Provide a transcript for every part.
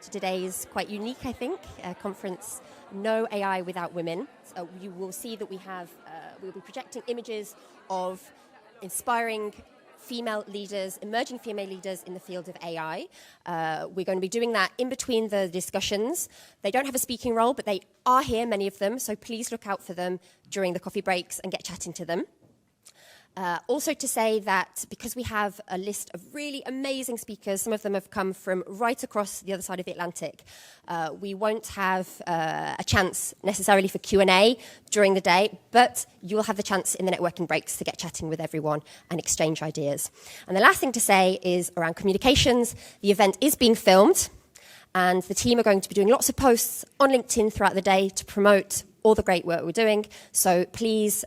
to today's quite unique, I think, conference, No AI Without Women. So you will see that we'll be projecting images of inspiring female leaders, emerging female leaders in the field of AI. We're going to be doing that in between the discussions. They don't have a speaking role, but they are here, many of them, so please look out for them during the coffee breaks and get chatting to them. Also to say that because we have a list of really amazing speakers, some of them have come from right across the other side of the Atlantic, we won't have a chance necessarily for Q&A during the day, but you will have the chance in the networking breaks to get chatting with everyone and exchange ideas. And the last thing to say is around communications. The event is being filmed, and the team are going to be doing lots of posts on LinkedIn throughout the day to promote all the great work we're doing. So please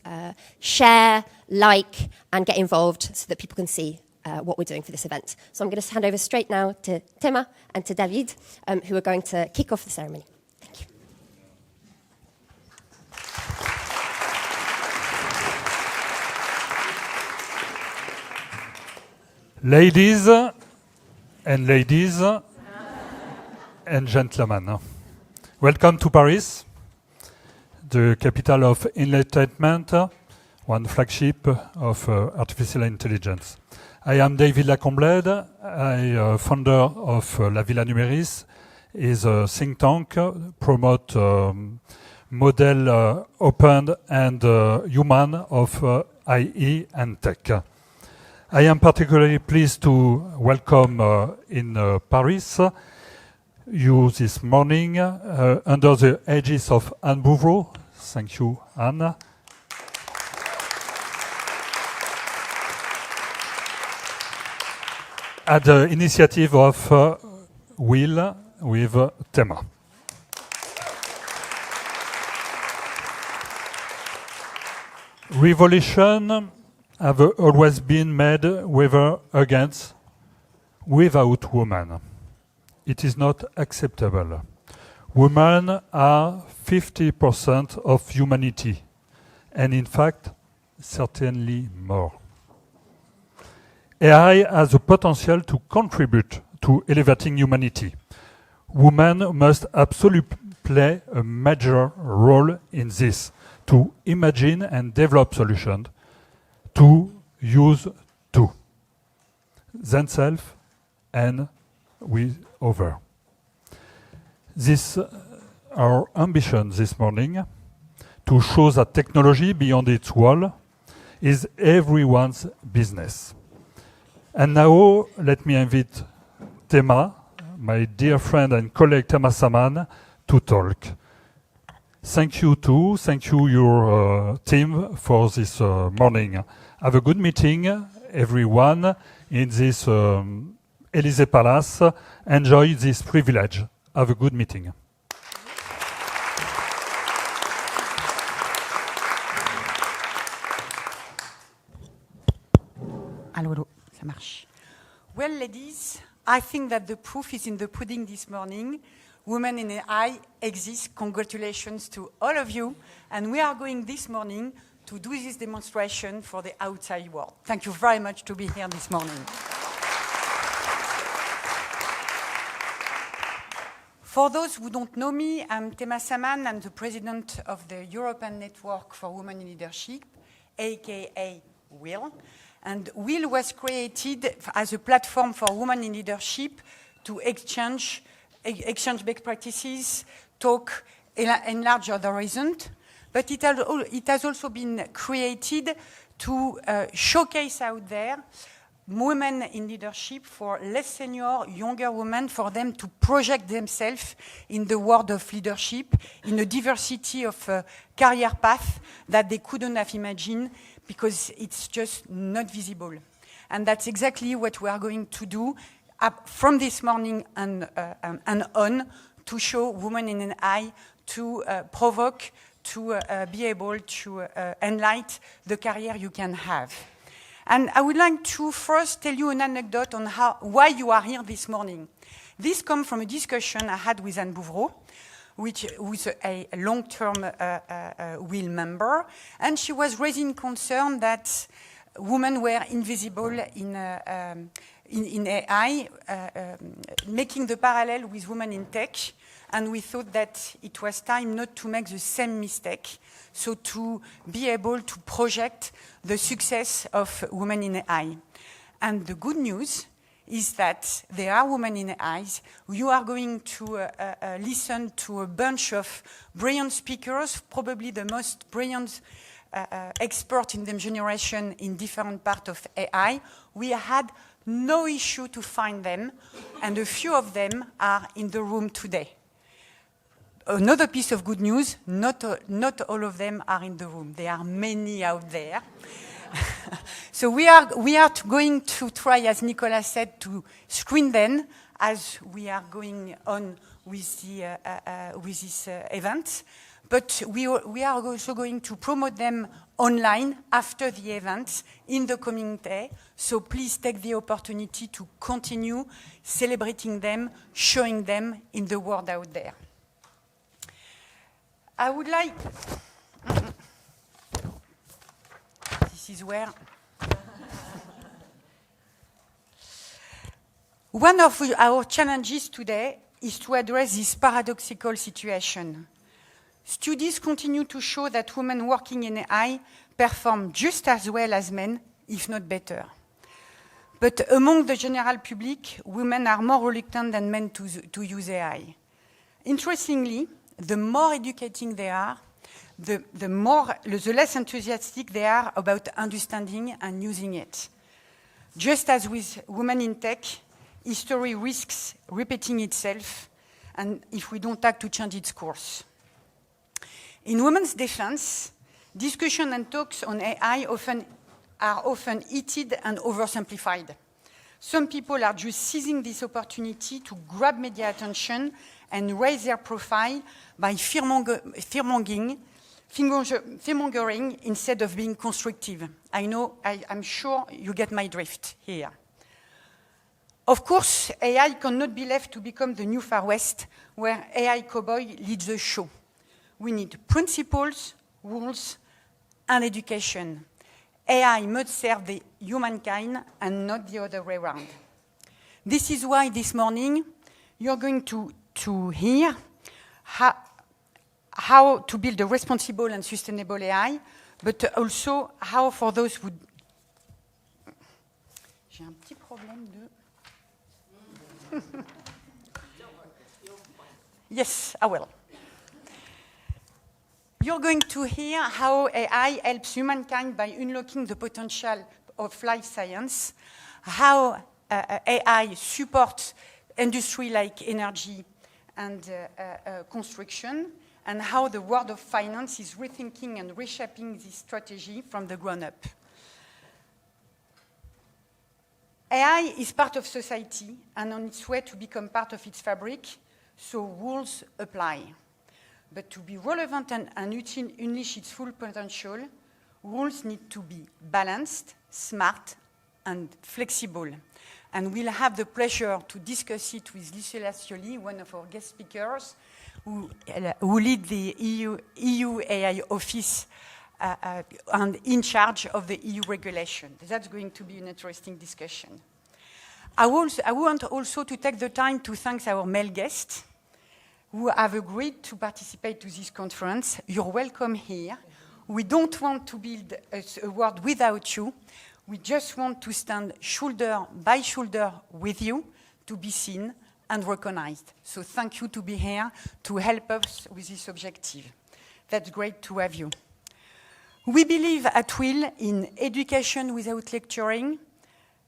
share, like, and get involved so that people can see what we're doing for this event. So I'm going to hand over straight now to Thaima and to David, who are going to kick off the ceremony. Thank you. Ladies and gentlemen, welcome to Paris, the capital of enlightenment, one flagship of artificial intelligence. I am David Lacombled. I am founder of la Villa Numeris, is a think tank, promote model open and human of IE and tech. I am particularly pleased to welcome in Paris you this morning under the aegis of Anne Bouverot. Thank you, Anne. At the initiative of WIL with Thaima. Revolution have always been made whether against, without women. It is not acceptable. Women are 50% of humanity, and in fact, certainly more. AI has the potential to contribute to elevating humanity. Women must absolutely play a major role in this, to imagine and develop solutions, to use to themselves and with others. This our ambition this morning, to show that technology beyond its wall is everyone's business. And now let me invite Thaima, my dear friend and colleague Thaima Samman, to talk. Thank you too, thank you your team for this morning. Have a good meeting, everyone, in this Elysee Palace. Enjoy this privilege. Have a good meeting. Allô, ça marche. Well, ladies, I think that the proof is in the pudding this morning. Women in AI exist. Congratulations to all of you. And we are going this morning to do this demonstration for the outside world. Thank you very much to be here this morning. For those who don't know me, I'm Thaima Samman. I'm the president of the European Network for Women in Leadership, aka WIL. And WIL was created as a platform for women in leadership to exchange best practices, talk, enlarge other horizons. But it has also been created to showcase out there women in leadership for less senior, younger women, for them to project themselves in the world of leadership, in a diversity of career paths that they couldn't have imagined because it's just not visible. And that's exactly what we are going to do from this morning and on, to show women in an eye, to provoke, to be able to enlighten the career you can have. And I would like to first tell you an anecdote on why you are here this morning. This comes from a discussion I had with Anne Bouverot, who's a long-term WIL member, and she was raising concern that women were invisible in AI, making the parallel with women in tech, and we thought that it was time not to make the same mistake, so to be able to project the success of women in AI. And the good news is that there are women in AI. You are going to listen to a bunch of brilliant speakers, probably the most brilliant expert in the generation in different parts of AI. We had no issue to find them, and a few of them are in the room today. Another piece of good news, not all of them are in the room. There are many out there. So we are going to try, as Nicolas said, to screen them as we are going on with this event. But we are also going to promote them online after the event in the coming day. So please take the opportunity to continue celebrating them, showing them in the world out there. I would like... This is where... One of our challenges today is to address this paradoxical situation. Studies continue to show that women working in AI perform just as well as men, if not better. But among the general public, women are more reluctant than men to use AI. Interestingly, the more educating they are, the less enthusiastic they are about understanding and using it. Just as with women in tech, history risks repeating itself, and if we don't act to change its course. In women's defense, discussion and talks on AI are often heated and oversimplified. Some people are just seizing this opportunity to grab media attention and raise their profile by fear-mongering instead of being constructive. I'm sure you get my drift here. Of course, AI cannot be left to become the new Far West, where AI cowboy leads the show. We need principles, rules, and education. AI must serve the humankind and not the other way around. This is why this morning you're going to hear how to build a responsible and sustainable AI, but also how for those who... J'ai un petit problème de... Yes, I will. You're going to hear how AI helps humankind by unlocking the potential of life science, how AI supports industry like energy and construction, and how the world of finance is rethinking and reshaping this strategy from the ground up. AI is part of society and on its way to become part of its fabric, so rules apply. But to be relevant and unleash its full potential, rules need to be balanced, smart, and flexible. And we'll have the pleasure to discuss it with Lucilla Sioli, one of our guest speakers, who lead the EU AI office and in charge of the EU regulation. That's going to be an interesting discussion. I want also to take the time to thank our male guests who have agreed to participate to this conference. You're welcome here. We don't want to build a world without you. We just want to stand shoulder by shoulder with you to be seen and recognized. So thank you to be here to help us with this objective. That's great to have you. We believe at WIL in education without lecturing,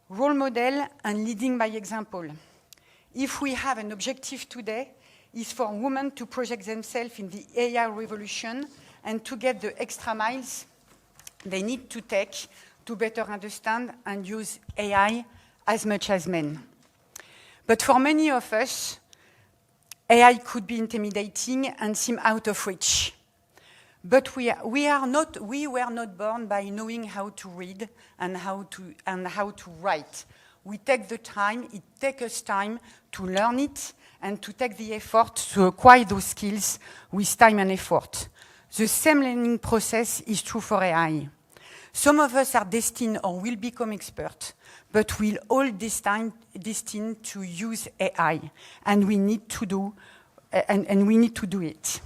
role model, and leading by example. If we have an objective today, it's for women to project themselves in the AI revolution and to get the extra miles they need to take to better understand and use AI as much as men. But for many of us, AI could be intimidating and seem out of reach. But we were not born by knowing how to read and how to write. We take the time, it takes us time to learn it and to take the effort to acquire those skills with time and effort. The same learning process is true for AI. Some of us are destined or will become experts, but we're all destined to use AI, and we need to do it.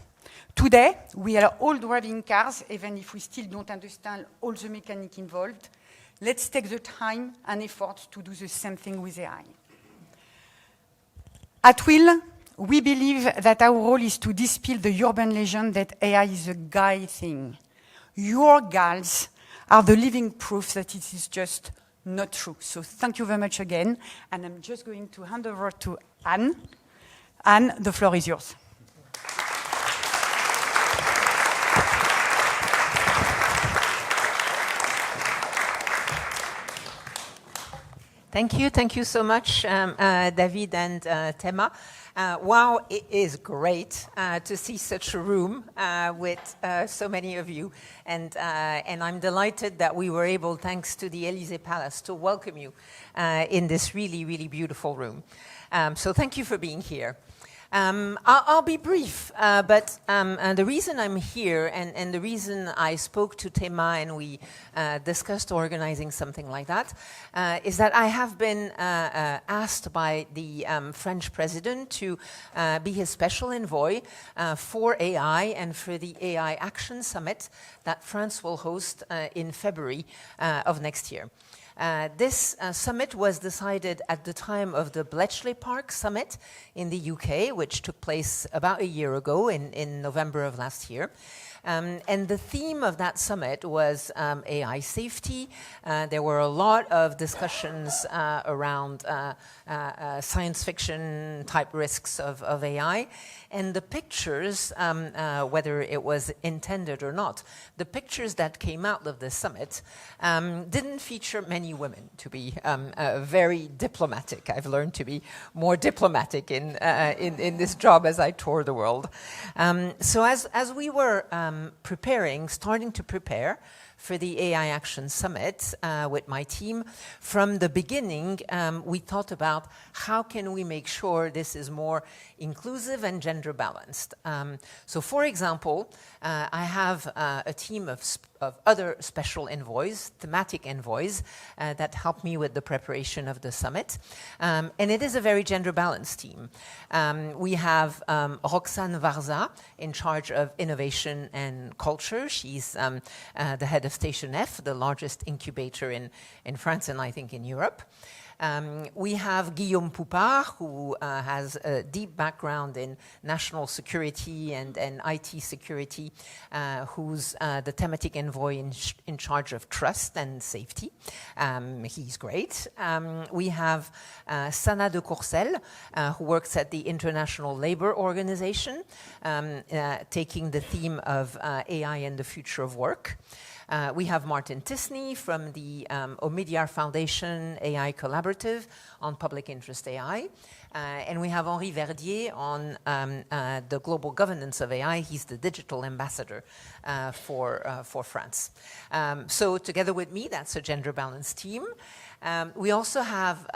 Today, we are all driving cars, even if we still don't understand all the mechanics involved. Let's take the time and effort to do the same thing with AI. At WIL, we believe that our role is to dispel the urban legend that AI is a guy thing. Your gals are the living proof that it is just not true. So thank you very much again. And I'm just going to hand over to Anne. Anne, the floor is yours. Thank you so much, David and Thaima. Wow, it is great to see such a room with so many of you, and I'm delighted that we were able, thanks to the Elysee Palace, to welcome you in this really, really beautiful room. So thank you for being here. I'll be brief, but the reason I'm here and the reason I spoke to Thaima and we discussed organizing something like that is that I have been asked by the French president to be his special envoy for AI and for the AI Action Summit that France will host in February of next year. This summit was decided at the time of the Bletchley Park Summit in the UK, which took place about a year ago in November of last year. And the theme of that summit was AI safety. There were a lot of discussions around science fiction type risks of AI. And the pictures, whether it was intended or not, the pictures that came out of the summit didn't feature many women, to be very diplomatic. I've learned to be more diplomatic in this job as I tour the world. So as we were starting to prepare for the AI Action Summit with my team, from the beginning, we thought about how can we make sure this is more inclusive and gender balanced. So for example, I have a team of other special envoys, thematic envoys, that help me with the preparation of the summit. And it is a very gender balanced team. We have Roxane Varza in charge of innovation and culture. She's the head of Station F, the largest incubator in France and I think in Europe. We have Guillaume Poupard, who has a deep background in national security and IT security, who's the thematic envoy in charge of trust and safety. He's great. We have Sana de Courcelles, who works at the International Labour Organization, taking the theme of AI and the future of work. We have Martin Tisney from the Omidyar Foundation AI Collaborative on public interest AI. And we have Henri Verdier on the global governance of AI. He's the digital ambassador for France. So together with me, that's a gender balanced team. We also have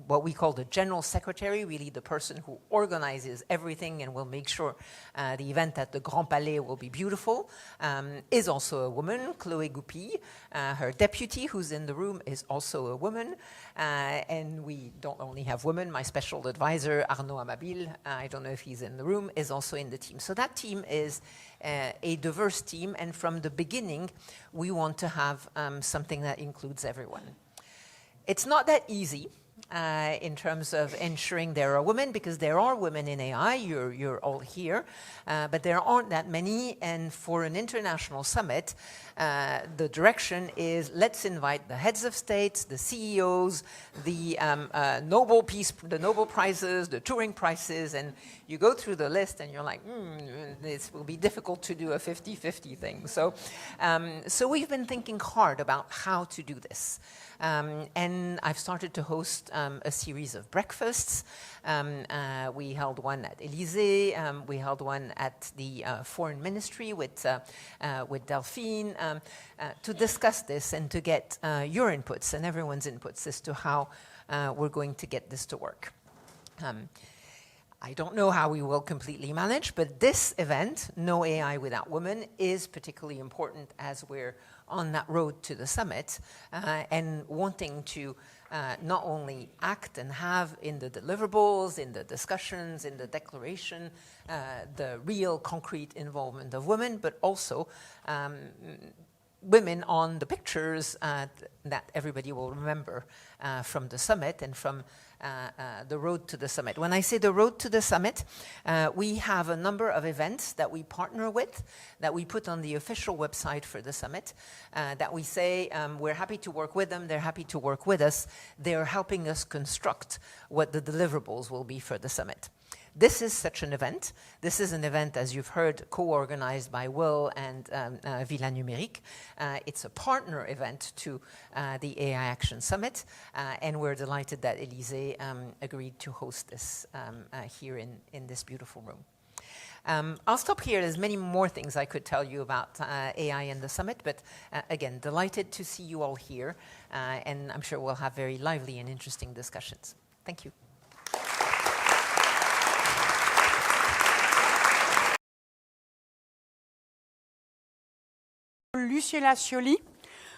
what we call the general secretary, really the person who organizes everything and will make sure the event at the Grand Palais will be beautiful, is also a woman, Chloé Goupy. Her deputy, who's in the room, is also a woman. And we don't only have women. My special advisor, Arnaud Amabil, I don't know if he's in the room, is also in the team. So that team is a diverse team. And from the beginning, we want to have something that includes everyone. It's not that easy. In terms of ensuring there are women, because there are women in AI, you're all here, but there aren't that many, and for an international summit, the direction is let's invite the heads of states, the CEOs, the Nobel Prizes, the Turing Prizes, and you go through the list and you're like, this will be difficult to do a 50-50 thing. So we've been thinking hard about how to do this. And I've started to host a series of breakfasts. We held one at Elysée. We held one at the Foreign Ministry with Delphine to discuss this and to get your inputs and everyone's inputs as to how we're going to get this to work. I don't know how we will completely manage, but this event, No AI Without Women, is particularly important as we're on that road to the summit and wanting to not only act and have in the deliverables, in the discussions, in the declaration, the real concrete involvement of women, but also women on the pictures that everybody will remember from the summit and from the road to the summit. When I say the road to the summit, we have a number of events that we partner with, that we put on the official website for the summit, that we say we're happy to work with them, they're happy to work with us, they're helping us construct what the deliverables will be for the summit. This is such an event. This is an event, as you've heard, co-organized by WIL and Villa Numeris. It's a partner event to the AI Action Summit, and we're delighted that Elysée agreed to host this here in this beautiful room. I'll stop here. There's many more things I could tell you about AI and the summit, but again, delighted to see you all here, and I'm sure we'll have very lively and interesting discussions. Thank you. Lucilla Sioli,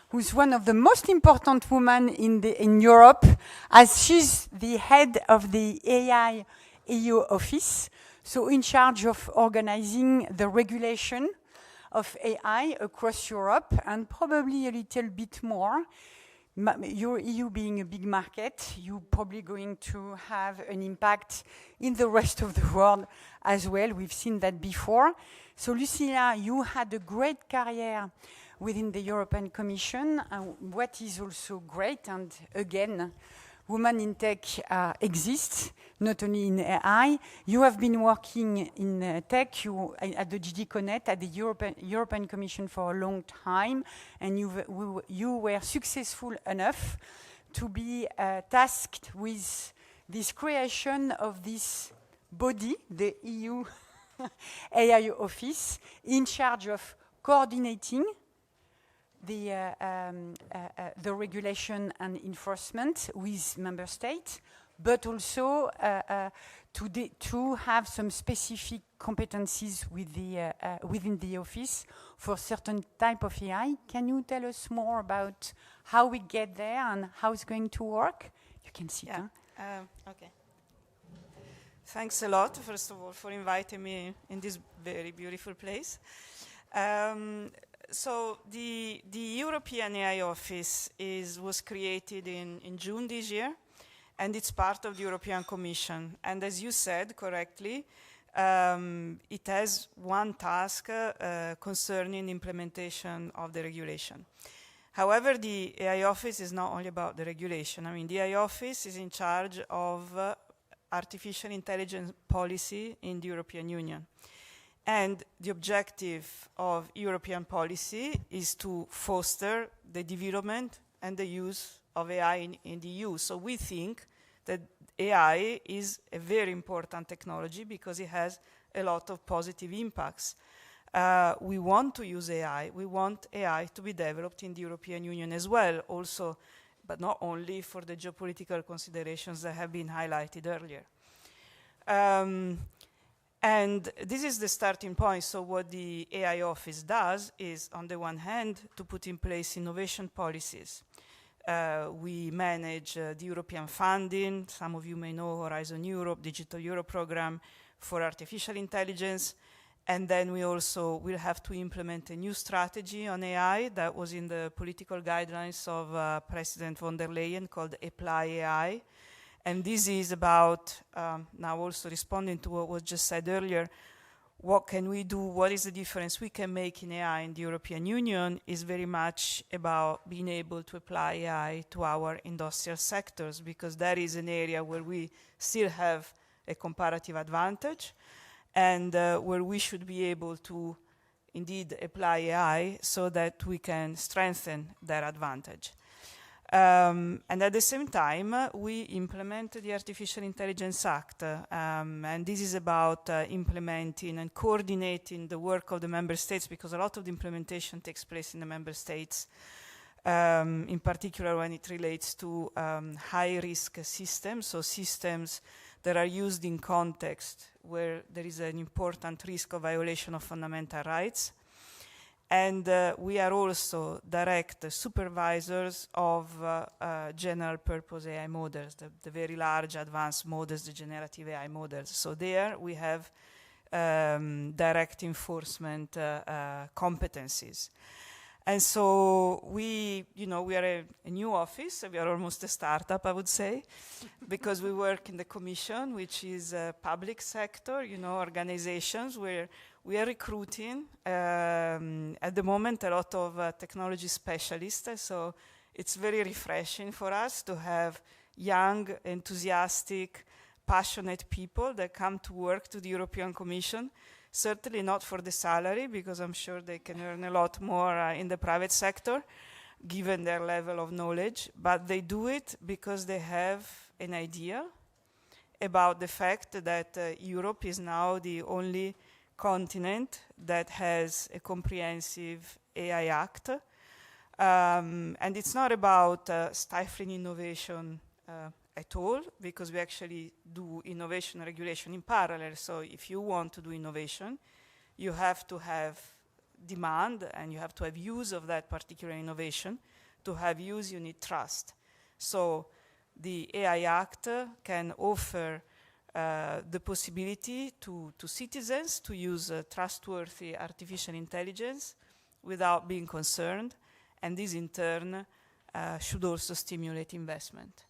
who's one of the most important women in Europe, as she's the head of the AI EU office, so in charge of organizing the regulation of AI across Europe, and probably a little bit more. Your EU being a big market, you're probably going to have an impact in the rest of the world as well. We've seen that before. So Lucilla, you had a great career within the European Commission. What is also great, and again, women in tech exist, not only in AI. You have been working in tech at the GD Connect, at the European Commission for a long time, and you were successful enough to be tasked with this creation of this body, the EU AI office, in charge of coordinating the regulation and enforcement with member states, but also to have some specific competencies with within the office for certain type of AI. Can you tell us more about how we get there and how it's going to work? You can see. Yeah. Okay. Thanks a lot, first of all, for inviting me in this very beautiful place. So the European AI Office was created in June this year, and it's part of the European Commission. And as you said correctly, it has one task concerning the implementation of the regulation. However, the AI Office is not only about the regulation. I mean, the AI Office is in charge of artificial intelligence policy in the European Union. And the objective of European policy is to foster the development and the use of AI in the EU. So we think that AI is a very important technology because it has a lot of positive impacts. We want to use AI. We want AI to be developed in the European Union as well, also, but not only for the geopolitical considerations that have been highlighted earlier. And this is the starting point. So what the AI Office does is, on the one hand, to put in place innovation policies. We manage the European funding. Some of you may know Horizon Europe, Digital Europe program for artificial intelligence. And then we also will have to implement a new strategy on AI that was in the political guidelines of President von der Leyen called Apply AI. And this is about, now also responding to what was just said earlier, what can we do, what is the difference we can make in AI in the European Union is very much about being able to apply AI to our industrial sectors, because that is an area where we still have a comparative advantage and where we should be able to indeed apply AI so that we can strengthen that advantage. And at the same time, we implement the Artificial Intelligence Act, and this is about implementing and coordinating the work of the member states, because a lot of the implementation takes place in the member states, in particular when it relates to high-risk systems, so systems that are used in context where there is an important risk of violation of fundamental rights. And we are also direct supervisors of general purpose AI models, the very large advanced models, the generative AI models. So there we have direct enforcement competencies. And so we are a new office. We are almost a startup, I would say, because we work in the Commission, which is a public sector, organizations where we are recruiting at the moment a lot of technology specialists. So it's very refreshing for us to have young, enthusiastic, passionate people that come to work to the European Commission. Certainly not for the salary, because I'm sure they can earn a lot more in the private sector, given their level of knowledge. But they do it because they have an idea about the fact that Europe is now the only continent that has a comprehensive AI Act. And it's not about stifling innovation at all, because we actually do innovation and regulation in parallel. So if you want to do innovation, you have to have demand and you have to have use of that particular innovation. To have use, you need trust. So the AI Act can offer the possibility to citizens to use trustworthy artificial intelligence without being concerned, and this in turn should also stimulate investment.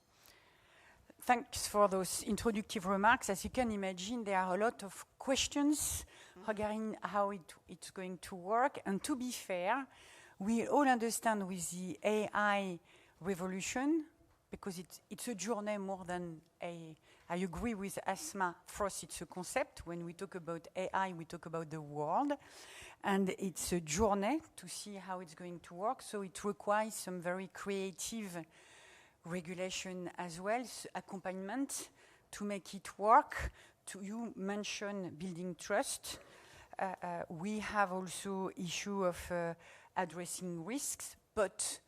Thanks for those introductive remarks. As you can imagine, there are a lot of questions regarding how it's going to work. And to be fair, we all understand with the AI revolution, because it's a journey more than a... I agree with Asma. First, it's a concept. When we talk about AI, we talk about the world. And it's a journey to see how it's going to work. So it requires some very creative regulation as well, accompaniment to make it work. You mentioned building trust. We have also issue of addressing risks, but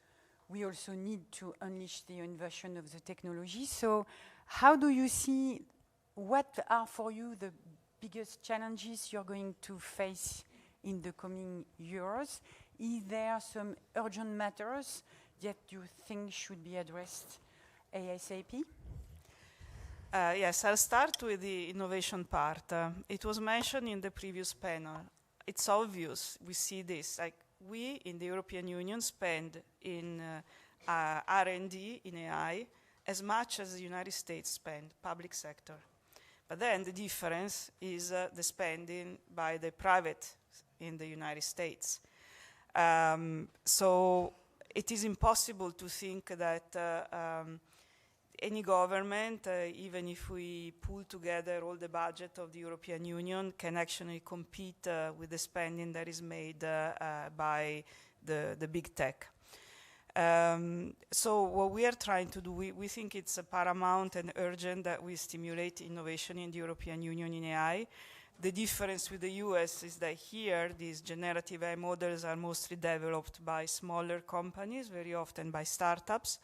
we also need to unleash the innovation of the technology. So how do you see, what are for you the biggest challenges you're going to face in the coming years? Is there some urgent matters that you think should be addressed ASAP? Yes, I'll start with the innovation part. It was mentioned in the previous panel. It's obvious, we see this. Like we in the European Union spend in R&D in AI as much as the United States spend, public sector. But then the difference is the spending by the private in the United States. So it is impossible to think that any government, even if we pull together all the budget of the European Union, can actually compete with the spending that is made by the big tech. So what we are trying to do, we think it's paramount and urgent that we stimulate innovation in the European Union in AI. The difference with the US is that here, these generative AI models are mostly developed by smaller companies, very often by startups.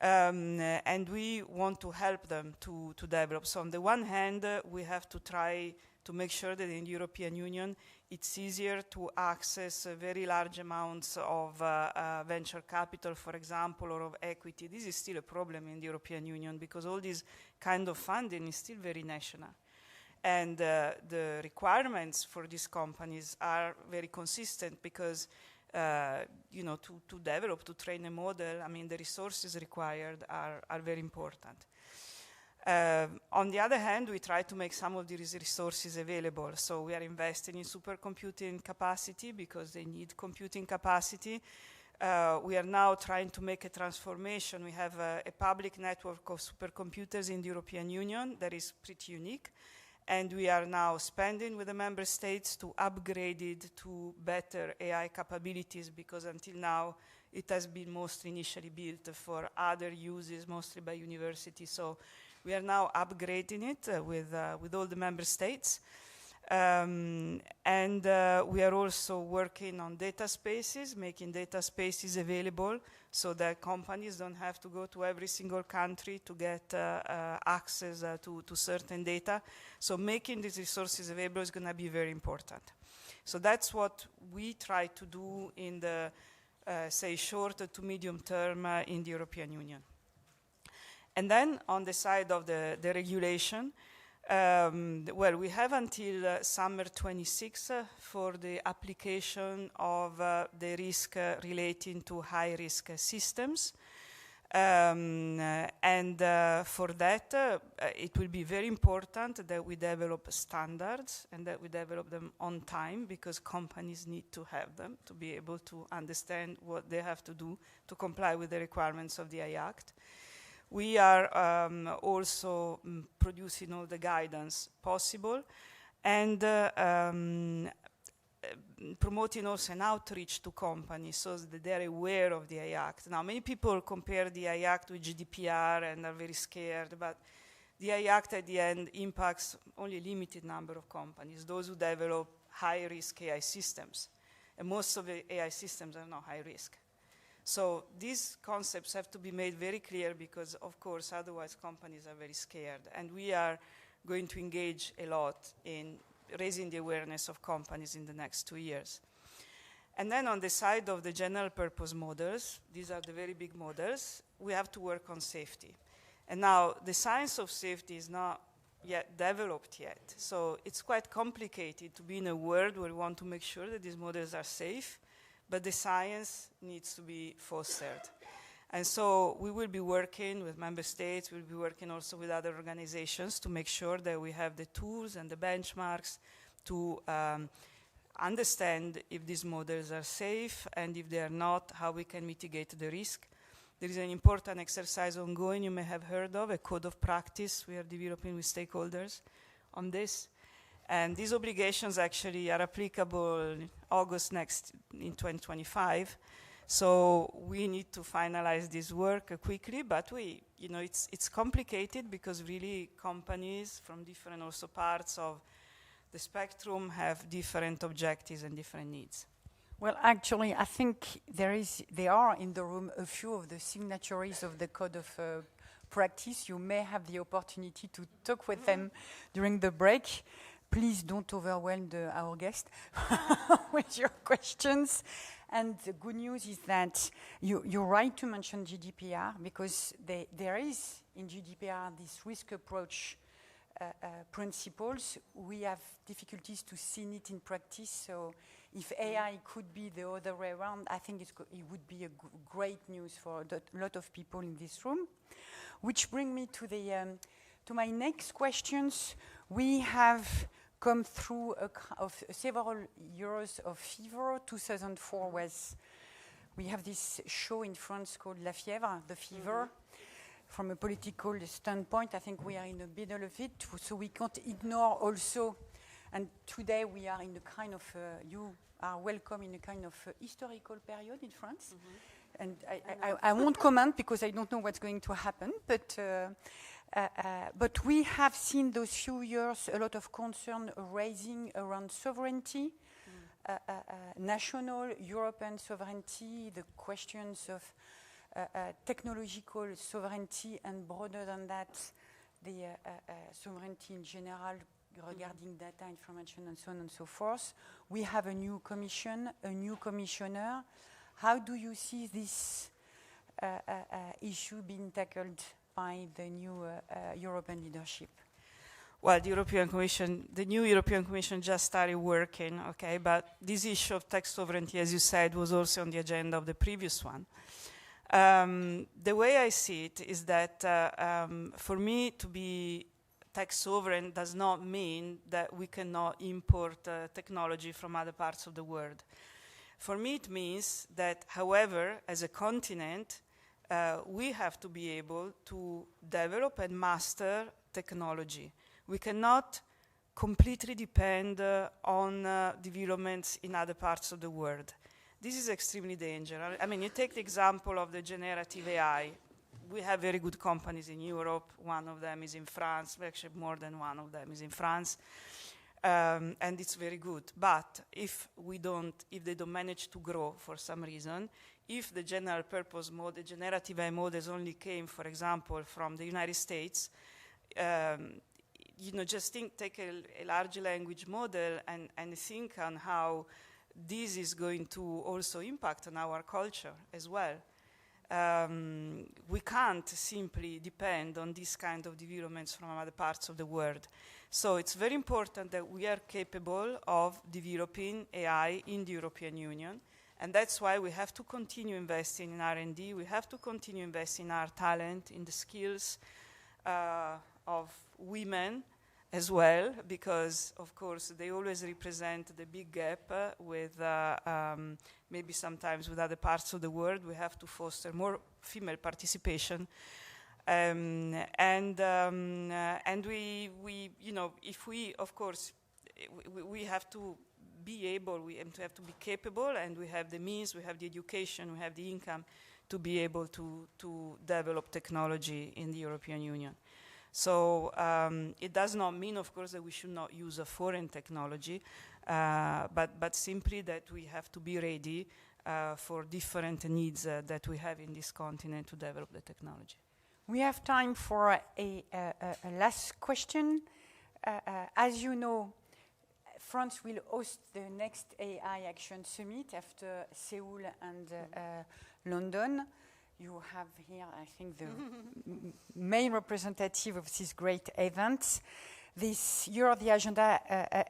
And we want to help them to develop. So on the one hand, we have to try to make sure that in the European Union, it's easier to access very large amounts of venture capital, for example, or of equity. This is still a problem in the European Union because all this kind of funding is still very national. And the requirements for these companies are very consistent because to develop, to train a model, I mean, the resources required are very important. On the other hand, we try to make some of these resources available. So we are investing in supercomputing capacity because they need computing capacity. We are now trying to make a transformation. We have a public network of supercomputers in the European Union that is pretty unique. And we are now spending with the member states to upgrade it to better AI capabilities because until now it has been mostly initially built for other uses, mostly by universities. So we are now upgrading it with all the member states. And we are also working on data spaces, making data spaces available so that companies don't have to go to every single country to get access to certain data. So making these resources available is going to be very important. So that's what we try to do in the, say, short to medium term in the European Union. And then on the side of the regulation, well, we have until summer 26 for the application of the risk relating to high-risk systems. And for that, it will be very important that we develop standards and that we develop them on time, because companies need to have them to be able to understand what they have to do to comply with the requirements of the AI Act. We are also producing all the guidance possible and promoting also an outreach to companies so that they're aware of the AI Act. Now, many people compare the AI Act with GDPR and are very scared, but the AI Act at the end impacts only a limited number of companies, those who develop high-risk AI systems. And most of the AI systems are not high risk. So these concepts have to be made very clear because, of course, otherwise companies are very scared. And we are going to engage a lot in raising the awareness of companies in the next 2 years. And then on the side of the general purpose models, these are the very big models, we have to work on safety. And now the science of safety is not yet developed yet. So it's quite complicated to be in a world where we want to make sure that these models are safe, but the science needs to be fostered. And so we will be working with member states, we'll be working also with other organizations to make sure that we have the tools and the benchmarks to understand if these models are safe, and if they are not, how we can mitigate the risk. There is an important exercise ongoing you may have heard of, a code of practice we are developing with stakeholders on this. And these obligations actually are applicable August in 2025. So we need to finalize this work quickly, but it's complicated because really companies from different also parts of the spectrum have different objectives and different needs. Well, actually, I think there are in the room a few of the signatories of the code of practice. You may have the opportunity to talk with them during the break. Please don't overwhelm our guest with your questions. And the good news is that you're right to mention GDPR, because there is in GDPR this risk approach principles. We have difficulties to see it in practice. So if AI could be the other way around, I think it would be a great news for a lot of people in this room. Which brings me to my next questions. We have come through several years of fever. 2004 was, we have this show in France called La Fièvre, the fever. From a political standpoint, I think we are in the middle of it, so we can't ignore also, and today we are in a kind of, you are welcome in a kind of historical period in France. And I won't comment because I don't know what's going to happen, but we have seen those few years a lot of concern raising around sovereignty, national, European sovereignty, the questions of technological sovereignty, and broader than that, the sovereignty in general regarding data, information, and so on and so forth. We have a new commission, a new commissioner. How do you see this issue being tackled by the new European leadership? Well, the new European Commission just started working, okay, but this issue of tech sovereignty, as you said, was also on the agenda of the previous one. The way I see it is that for me to be tech sovereign does not mean that we cannot import technology from other parts of the world. For me, it means that, however, as a continent, we have to be able to develop and master technology. We cannot completely depend on developments in other parts of the world. This is extremely dangerous. I mean, you take the example of the generative AI. We have very good companies in Europe. One of them is in France. Actually, more than one of them is in France. and it's very good. But if they don't manage to grow for some reason, if the general purpose mode, the generative AI models only came, for example, from the United States, just take a large language model and think on how this is going to also impact on our culture as well. We can't simply depend on this kind of developments from other parts of the world. So it's very important that we are capable of developing AI in the European Union, and that's why we have to continue investing in R&D, we have to continue investing in our talent, in the skills of women as well, because of course they always represent the big gap with maybe sometimes with other parts of the world. We have to foster more female participation, and we if we, of course, we have to be able, we have to be capable, and we have the means, we have the education, we have the income to be able to develop technology in the European Union. So it does not mean, of course, that we should not use a foreign technology, but simply that we have to be ready for different needs that we have in this continent to develop the technology. We have time for a last question. As you know, France will host the next AI Action Summit after Seoul and London. You have here, I think, the main representative of this great event. This year, the agenda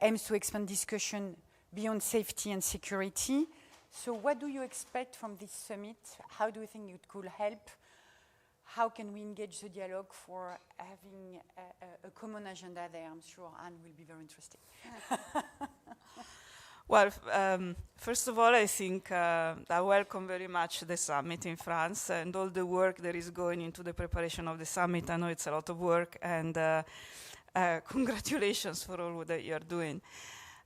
aims to expand discussion beyond safety and security. So what do you expect from this summit? How do you think it could help? How can we engage the dialogue for having a common agenda there? I'm sure Anne will be very interested. Well, first of all, I think I welcome very much the summit in France and all the work that is going into the preparation of the summit. I know it's a lot of work, and congratulations for all that you're doing.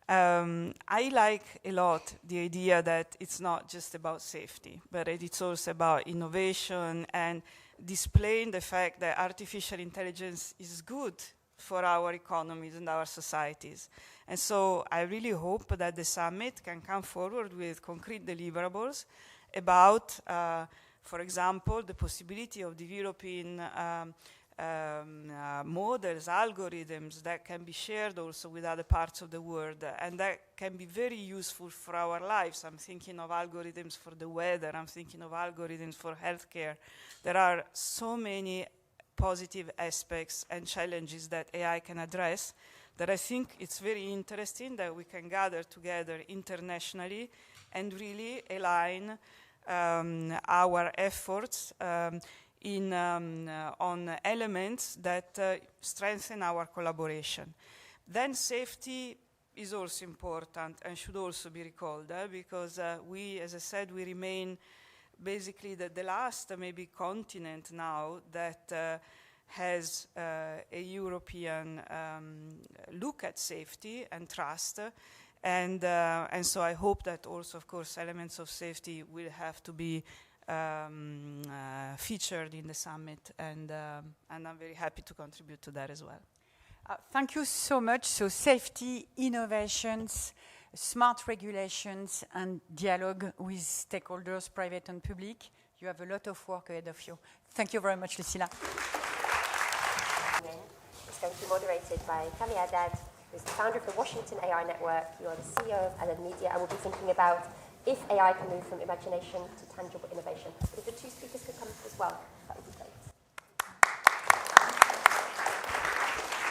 I like a lot the idea that it's not just about safety, but it's also about innovation and displaying the fact that artificial intelligence is good for our economies and our societies. And so I really hope that the summit can come forward with concrete deliverables about, for example, the possibility of developing models, algorithms that can be shared also with other parts of the world, and that can be very useful for our lives. I'm thinking of algorithms for the weather, I'm thinking of algorithms for healthcare. There are so many positive aspects and challenges that AI can address that I think it's very interesting that we can gather together internationally and really align our efforts on elements that strengthen our collaboration. Then safety is also important and should also be recalled because we, as I said, we remain basically the last maybe continent now that has a European look at safety and trust, and so I hope that also, of course, elements of safety will have to be featured in the summit, and I'm very happy to contribute to that as well. Thank you so much. So safety, innovations, smart regulations, and dialogue with stakeholders, private and public. You have a lot of work ahead of you. Thank you very much, Lucilla. It's going to be moderated by Tammy Haddad, who's the founder of the Washington AI Network. You are the CEO of Allen Media, and we'll be thinking about if AI can move from imagination to tangible innovation. If the two speakers could come as well, that would be great.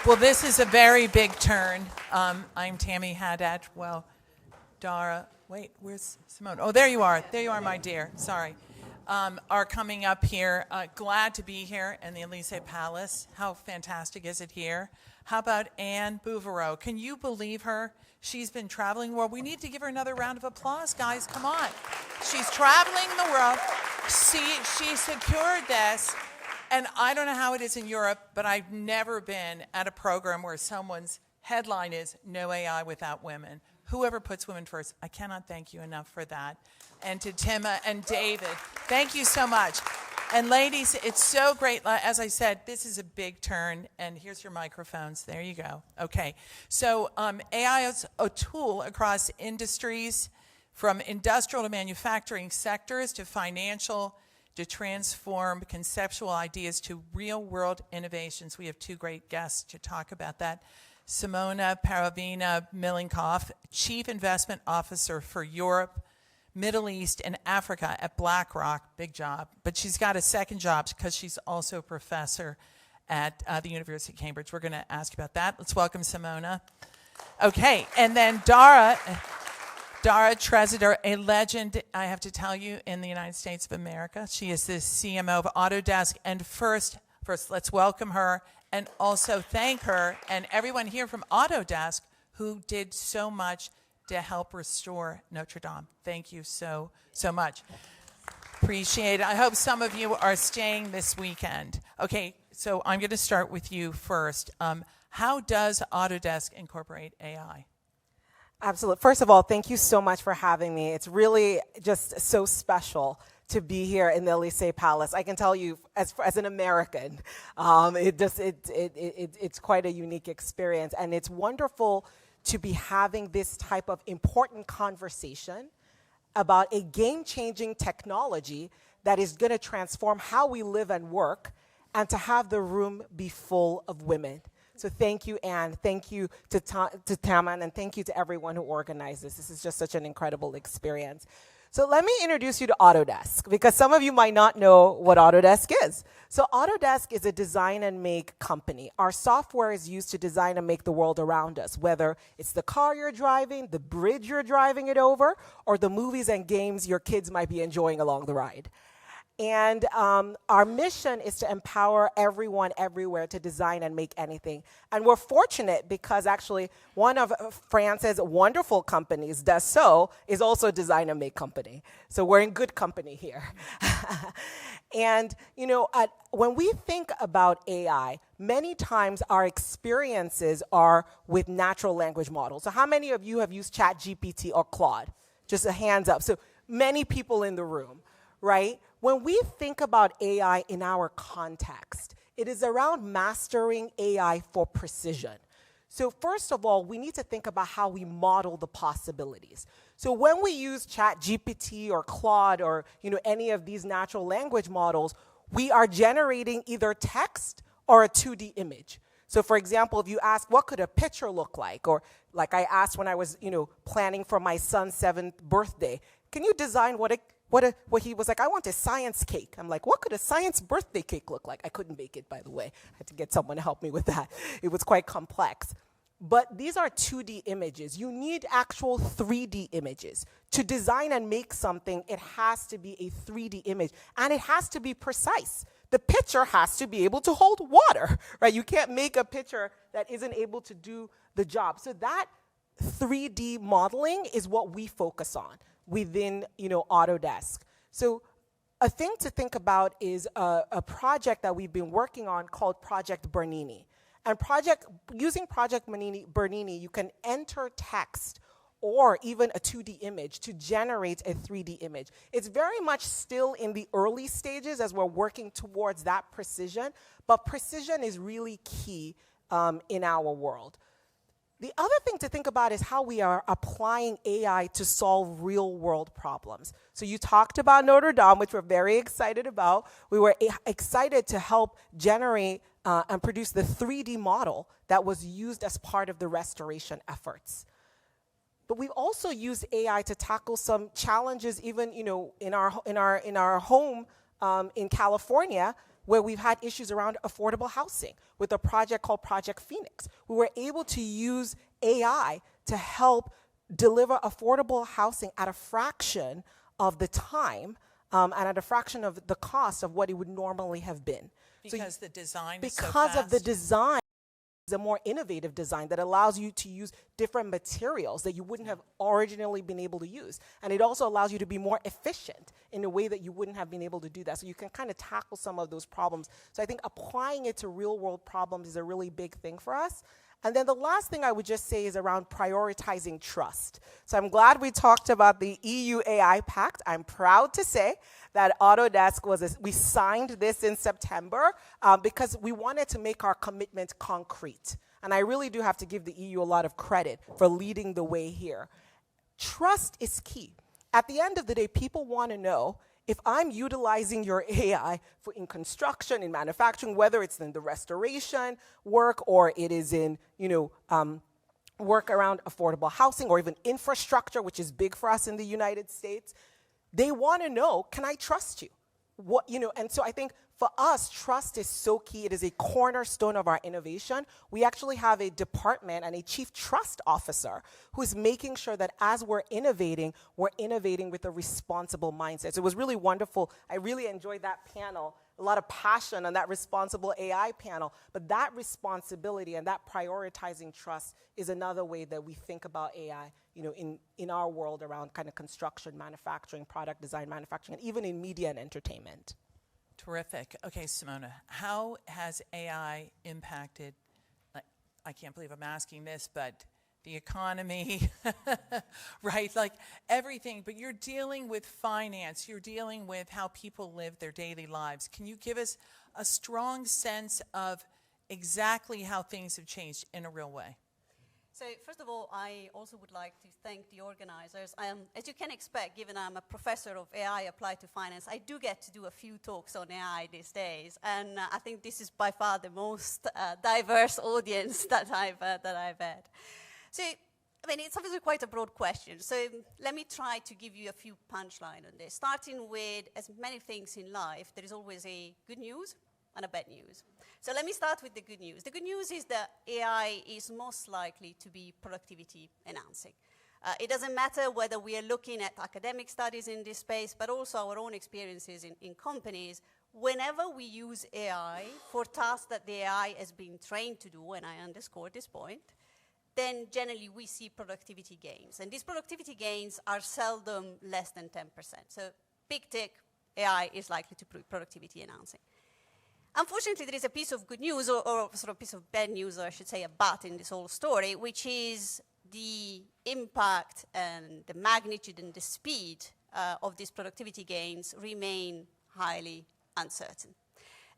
Well, this is a very big turn. I'm Tammy Haddad. Well, Dara, wait, where's Simone? Oh, there you are. There you are, my dear. Sorry. Are coming up here. Glad to be here in the Elysee Palace. How fantastic is it here? How about Anne Bouverot? Can you believe her? She's been traveling the world. We need to give her another round of applause, guys. Come on. She's traveling the world. She secured this. And I don't know how it is in Europe, but I've never been at a program where someone's headline is "No AI Without Women." Whoever puts women first, I cannot thank you enough for that. And to Thaima and David, thank you so much. And ladies, it's so great. As I said, this is a big turn, and here's your microphones. There you go. Okay. So AI is a tool across industries, from industrial to manufacturing sectors to financial, to transform conceptual ideas to real-world innovations. We have two great guests to talk about that. Simona Paravani-Mellinghoff, Chief Investment Officer for Europe, Middle East, and Africa at Blackrock. Big job. But she's got a second job because she's also a professor at the University of Cambridge. We're going to ask about that. Let's welcome Simona. Okay, and then Dara Treseder, a legend, I have to tell you, in the United States of America. She is the CMO of Autodesk. And first, let's welcome her and also thank her and everyone here from Autodesk who did so much to help restore Notre Dame. Thank you so much. Appreciate it. I hope some of you are staying this weekend. Okay, so I'm going to start with you first. How does Autodesk incorporate AI? Absolutely. First of all, thank you so much for having me. It's really just so special to be here in the Elysee Palace. I can tell you, as an American, it's quite a unique experience, and it's wonderful to be having this type of important conversation about a game-changing technology that is going to transform how we live and work, and to have the room be full of women. So thank you, Anne. Thank you to Thaima, and thank you to everyone who organized this. This is just such an incredible experience. So let me introduce you to Autodesk, because some of you might not know what Autodesk is. So Autodesk is a design and make company. Our software is used to design and make the world around us, whether it's the car you're driving, the bridge you're driving it over, or the movies and games your kids might be enjoying along the ride. And our mission is to empower everyone everywhere to design and make anything. And we're fortunate because actually one of France's wonderful companies, Dassault, is also a design and make company. So we're in good company here. And when we think about AI, many times our experiences are with natural language models. So how many of you have used ChatGPT or Claude? Just a hands up. So many people in the room, right? When we think about AI in our context, it is around mastering AI for precision. So first of all, we need to think about how we model the possibilities. So when we use ChatGPT or Claude or any of these natural language models, we are generating either text or a 2D image. So for example, if you ask, what could a picture look like? Or like I asked when I was planning for my son's 7th birthday, can you design what he was like, I want a science cake. I'm like, what could a science birthday cake look like? I couldn't make it, by the way. I had to get someone to help me with that. It was quite complex. But these are 2D images. You need actual 3D images. To design and make something, it has to be a 3D image, and it has to be precise. The picture has to be able to hold water, right? You can't make a picture that isn't able to do the job. So that 3D modeling is what we focus on within Autodesk. So a thing to think about is a project that we've been working on called Project Bernini. And using Project Bernini, you can enter text or even a 2D image to generate a 3D image. It's very much still in the early stages as we're working towards that precision, but precision is really key in our world. The other thing to think about is how we are applying AI to solve real-world problems. So you talked about Notre Dame, which we're very excited about. We were excited to help generate and produce the 3D model that was used as part of the restoration efforts. But we've also used AI to tackle some challenges, even in our home in California, where we've had issues around affordable housing with a project called Project Phoenix. We were able to use AI to help deliver affordable housing at a fraction of the time and at a fraction of the cost of what it would normally have been. Because the design is so Because fast. of the design. A more innovative design that allows you to use different materials that you wouldn't have originally been able to use. And it also allows you to be more efficient in a way that you wouldn't have been able to do that. So you can kind of tackle some of those problems. So I think applying it to real world problems is a really big thing for us. And then the last thing I would just say is around prioritizing trust. So I'm glad we talked about the EU AI Pact. I'm proud to say that Autodesk we signed this in September because we wanted to make our commitment concrete. And I really do have to give the EU a lot of credit for leading the way here. Trust is key. At the end of the day, people want to know if I'm utilizing your AI in construction, in manufacturing, whether it's in the restoration work or it is in, work around affordable housing or even infrastructure, which is big for us in the United States, they want to know, can I trust you? And so I think for us, trust is so key. It is a cornerstone of our innovation. We actually have a department and a chief trust officer who is making sure that as we're innovating with a responsible mindset. So it was really wonderful. I really enjoyed that panel. A lot of passion on that responsible AI panel. But that responsibility and that prioritizing trust is another way that we think about AI, in our world around kind of construction, manufacturing, product design, manufacturing, and even in media and entertainment. Terrific. Okay, Simona, how has AI impacted, I can't believe I'm asking this, but the economy, right? Like everything, but you're dealing with finance, you're dealing with how people live their daily lives. Can you give us a strong sense of exactly how things have changed in a real way? So first of all, I also would like to thank the organizers. As you can expect, given I'm a professor of AI applied to finance, I do get to do a few talks on AI these days. And I think this is by far the most diverse audience that I've had. So, it's obviously quite a broad question. So let me try to give you a few punchlines on this. Starting with, as many things in life, there is always a good news and a bad news. So let me start with the good news. The good news is that AI is most likely to be productivity enhancing. It doesn't matter whether we are looking at academic studies in this space, but also our own experiences in companies. Whenever we use AI for tasks that the AI has been trained to do, and I underscore this point, then generally we see productivity gains. And these productivity gains are seldom less than 10%. So big tick, AI is likely to be productivity enhancing. Unfortunately, there is a piece of good news, or sort of a piece of bad news, or I should say a but in this whole story, which is the impact and the magnitude and the speed of these productivity gains remain highly uncertain.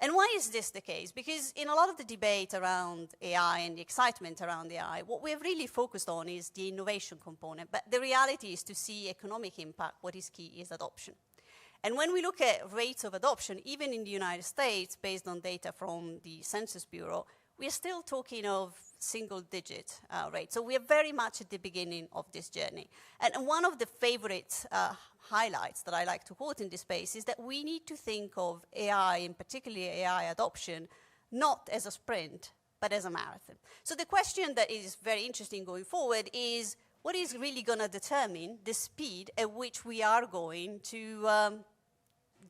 And why is this the case? Because in a lot of the debate around AI and the excitement around AI, what we've really focused on is the innovation component. But the reality is, to see economic impact, what is key is adoption. And when we look at rates of adoption, even in the United States, based on data from the Census Bureau, we are still talking of single-digit rates. So we are very much at the beginning of this journey. And one of the favorite highlights that I like to quote in this space is that we need to think of AI, and particularly AI adoption, not as a sprint, but as a marathon. So the question that is very interesting going forward is, what is really going to determine the speed at which we are going to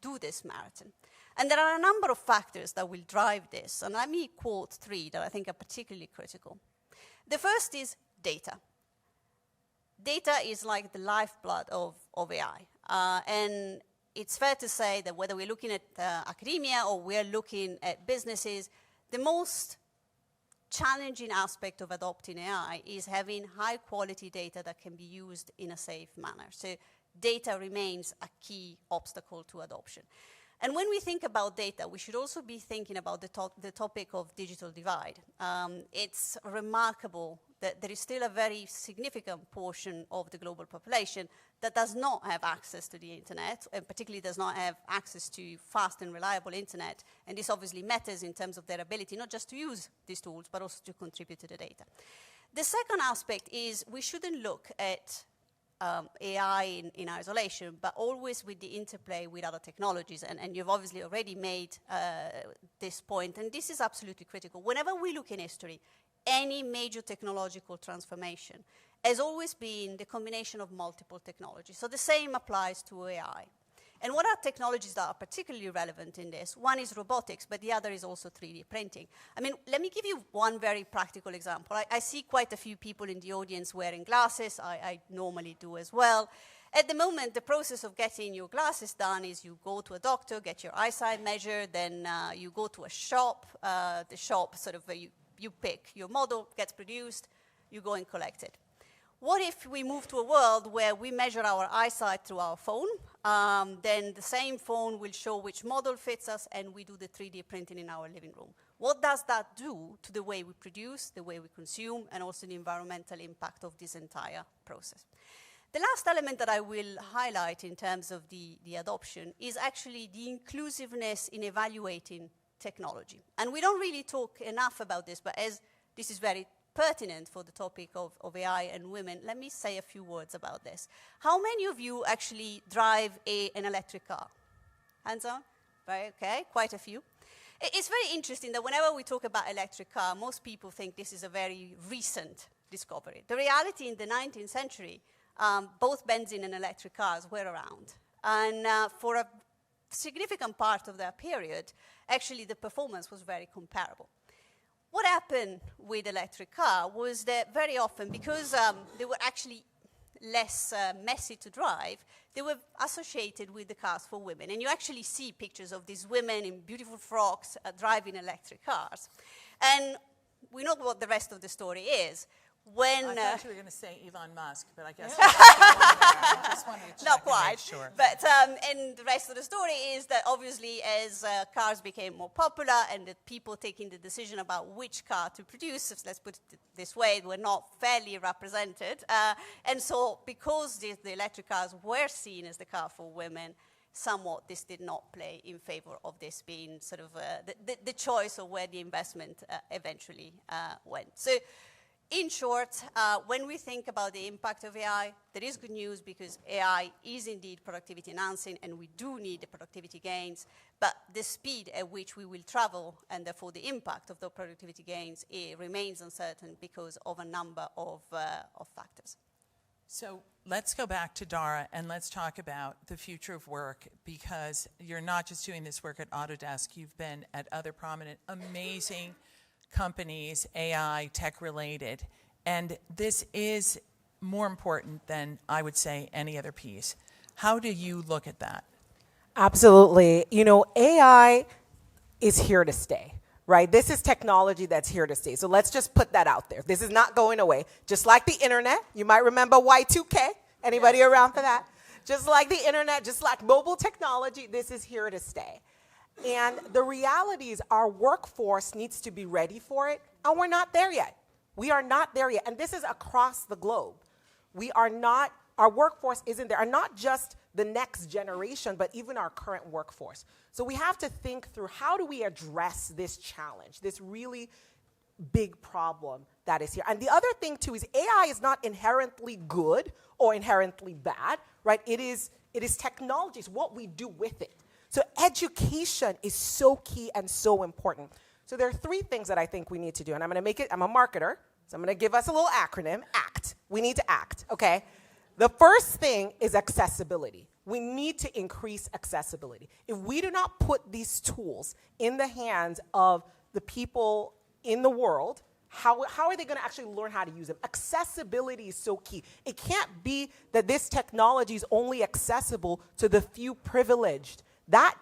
do this marathon? And there are a number of factors that will drive this. And let me quote three that I think are particularly critical. The first is data. Data is like the lifeblood of AI. And it's fair to say that whether we're looking at academia or we're looking at businesses, the most challenging aspect of adopting AI is having high-quality data that can be used in a safe manner. So data remains a key obstacle to adoption. And when we think about data, we should also be thinking about the topic of digital divide. It's remarkable that there is still a very significant portion of the global population that does not have access to the internet, and particularly does not have access to fast and reliable internet. And this obviously matters in terms of their ability not just to use these tools, but also to contribute to the data. The second aspect is we shouldn't look at AI in isolation, but always with the interplay with other technologies. And you've obviously already made this point, and this is absolutely critical. Whenever we look in history, any major technological transformation has always been the combination of multiple technologies. So the same applies to AI. And what are technologies that are particularly relevant in this? One is robotics, but the other is also 3D printing. I mean, let me give you one very practical example. I see quite a few people in the audience wearing glasses. I normally do as well. At the moment, the process of getting your glasses done is you go to a doctor, get your eyesight measured, then you go to a shop. The shop sort of, you you pick your model, gets produced, you go and collect it. What if we move to a world where we measure our eyesight through our phone? Then the same phone will show which model fits us, and we do the 3D printing in our living room. What does that do to the way we produce, the way we consume, and also the environmental impact of this entire process? The last element that I will highlight in terms of the adoption is actually the inclusiveness in evaluating technology. And we don't really talk enough about this, but as this is very pertinent for the topic of AI and women, let me say a few words about this. How many of you actually drive an electric car? Hands on? Right, okay, quite a few. It's very interesting that whenever we talk about electric car, most people think this is a very recent discovery. The reality in the 19th century, both benzene and electric cars were around. And for a significant part of that period, actually the performance was very comparable. What happened with electric car was that very often, because they were actually less messy to drive, they were associated with the cars for women. And you actually see pictures of these women in beautiful frocks driving electric cars. And we know what the rest of the story is. When, I thought you were going to say Elon Musk, but I guess I just wanted to check not and quite. make sure. But and the rest of the story is that obviously as cars became more popular and the people taking the decision about which car to produce, let's put it this way, were not fairly represented. And so because the electric cars were seen as the car for women, somewhat this did not play in favor of this being sort of the choice of where the investment eventually went. So, in short, when we think about the impact of AI, there is good news because AI is indeed productivity enhancing and we do need the productivity gains, but the speed at which we will travel and therefore the impact of the productivity gains remains uncertain because of a number of factors. So let's go back to Dara and let's talk about the future of work, because you're not just doing this work at Autodesk, you've been at other prominent, amazing companies, AI, tech-related, and this is more important than, I would say, any other piece. How do you look at that? Absolutely. You know, AI is here to stay, right? This is technology that's here to stay. So let's just put that out there. This is not going away. Just like the internet, you might remember Y2K. Anybody around for that? Just like the internet, just like mobile technology, this is here to stay. And the reality is our workforce needs to be ready for it, and we're not there yet. We are not there yet, and this is across the globe. We are not, our workforce isn't there, and not just the next generation, but even our current workforce. So we have to think through how do we address this challenge, this really big problem that is here. And the other thing too is AI is not inherently good or inherently bad, right? It is technology, it's what we do with it. So education is so key and so important. So there are three things that I think we need to do, and I'm gonna make it, I'm a marketer, so I'm gonna give us a little acronym, ACT. We need to act, okay? The first thing is accessibility. We need to increase accessibility. If we do not put these tools in the hands of the people in the world, how are they gonna actually learn how to use them? Accessibility is so key. It can't be that this technology is only accessible to the few privileged. That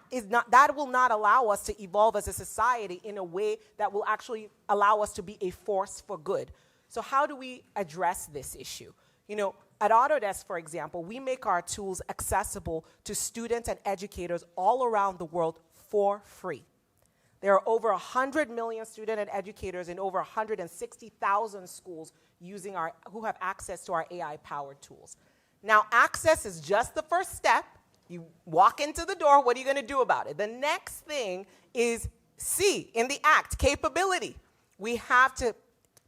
will not allow us to evolve as a society in a way that will actually allow us to be a force for good. So how do we address this issue? You know, at Autodesk, for example, we make our tools accessible to students and educators all around the world for free. There are over 100 million students and educators in over 160,000 schools who have access to our AI-powered tools. Now, access is just the first step. You walk into the door, what are you going to do about it? The next thing is C, in the ACT, capability. We have to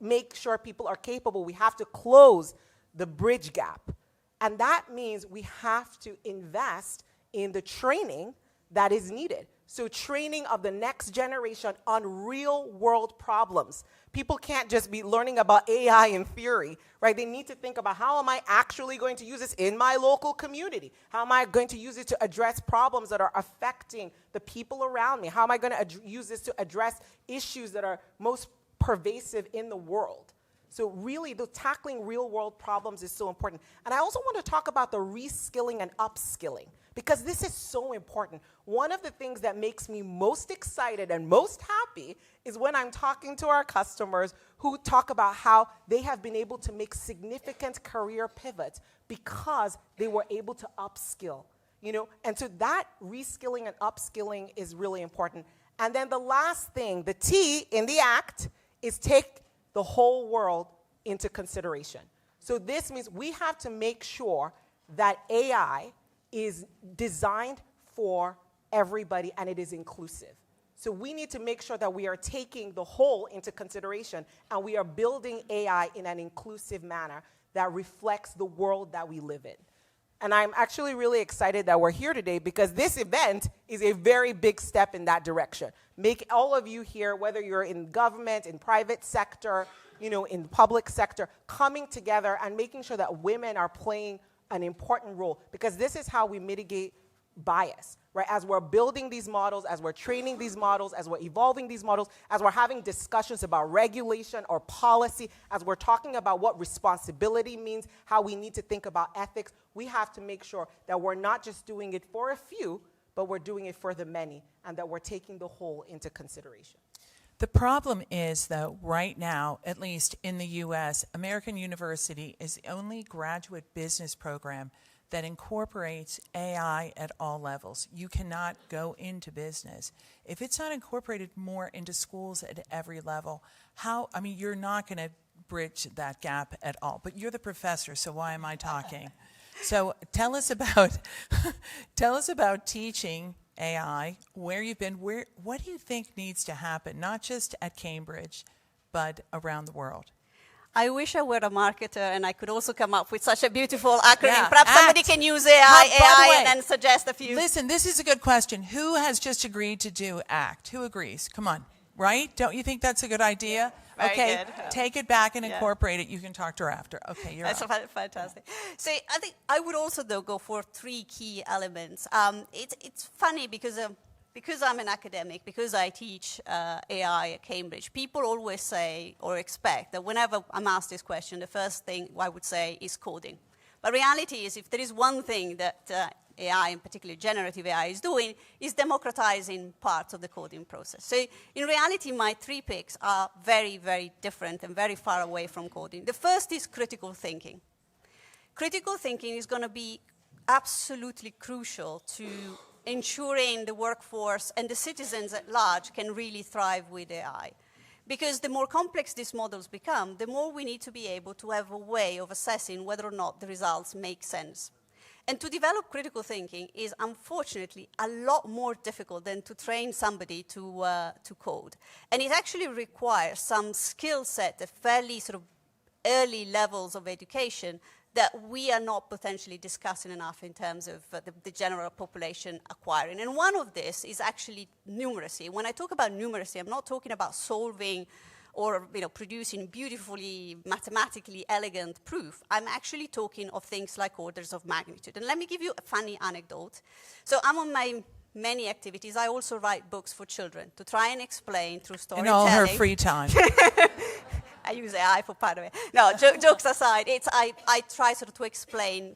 make sure people are capable. We have to close the bridge gap. And that means we have to invest in the training that is needed. So training of the next generation on real-world problems. People can't just be learning about AI in theory, right? They need to think about how am I actually going to use this in my local community? How am I going to use it to address problems that are affecting the people around me? How am I going to use this to address issues that are most pervasive in the world? So really, tackling real-world problems is so important. And I also want to talk about the reskilling and upskilling, because this is so important. One of the things that makes me most excited and most happy is when I'm talking to our customers who talk about how they have been able to make significant career pivots because they were able to upskill, you know? And so that reskilling and upskilling is really important. And then the last thing, the T in the act, is take the whole world into consideration. So this means we have to make sure that AI is designed for everybody and it is inclusive. So we need to make sure that we are taking the whole into consideration and we are building AI in an inclusive manner that reflects the world that we live in. And I'm actually really excited that we're here today because this event is a very big step in that direction. Make all of you here, whether you're in government, in private sector, you know, in public sector, coming together and making sure that women are playing an important role, because this is how we mitigate bias, right? As we're building these models, as we're training these models, as we're evolving these models, as we're having discussions about regulation or policy, as we're talking about what responsibility means, how we need to think about ethics, we have to make sure that we're not just doing it for a few, but we're doing it for the many, and that we're taking the whole into consideration. The problem is, though, right now, at least in the U.S., American University is the only graduate business program that incorporates AI at all levels. You cannot go into business. If it's not incorporated more into schools at every level, you're not going to bridge that gap at all. But you're the professor, so why am I talking? So tell us about teaching AI, where you've been, what do you think needs to happen, not just at Cambridge, but around the world? I wish I were a marketer and I could also come up with such a beautiful acronym. Yeah, Perhaps somebody can use AI and then suggest a few. Listen, this is a good question. Who has just agreed to do ACT? Who agrees? Come on. Right? Don't you think that's a good idea? Very okay, good. Take it back and incorporate it. You can talk to her after. Okay, you're That's up. fantastic. So I think I would also, though, go for three key elements. It's funny because I'm an academic, because I teach AI at Cambridge, people always say or expect that whenever I'm asked this question, the first thing I would say is coding. But reality is, if there is one thing that AI, and particularly generative AI, is doing, is democratizing parts of the coding process. So in reality, my three picks are very, very different and very far away from coding. The first is critical thinking. Critical thinking is going to be absolutely crucial to ensuring the workforce and the citizens at large can really thrive with AI. Because the more complex these models become, the more we need to be able to have a way of assessing whether or not the results make sense. And to develop critical thinking is unfortunately a lot more difficult than to train somebody to code. And it actually requires some skill set at fairly sort of early levels of education that we are not potentially discussing enough in terms of the general population acquiring. And one of this is actually numeracy. When I talk about numeracy, I'm not talking about solving or producing beautifully mathematically elegant proof. I'm actually talking of things like orders of magnitude. And let me give you a funny anecdote. So I'm on my many activities. I also write books for children to try and explain through storytelling. In all her free time. I use AI for part of it. No, jokes aside, I try sort of to explain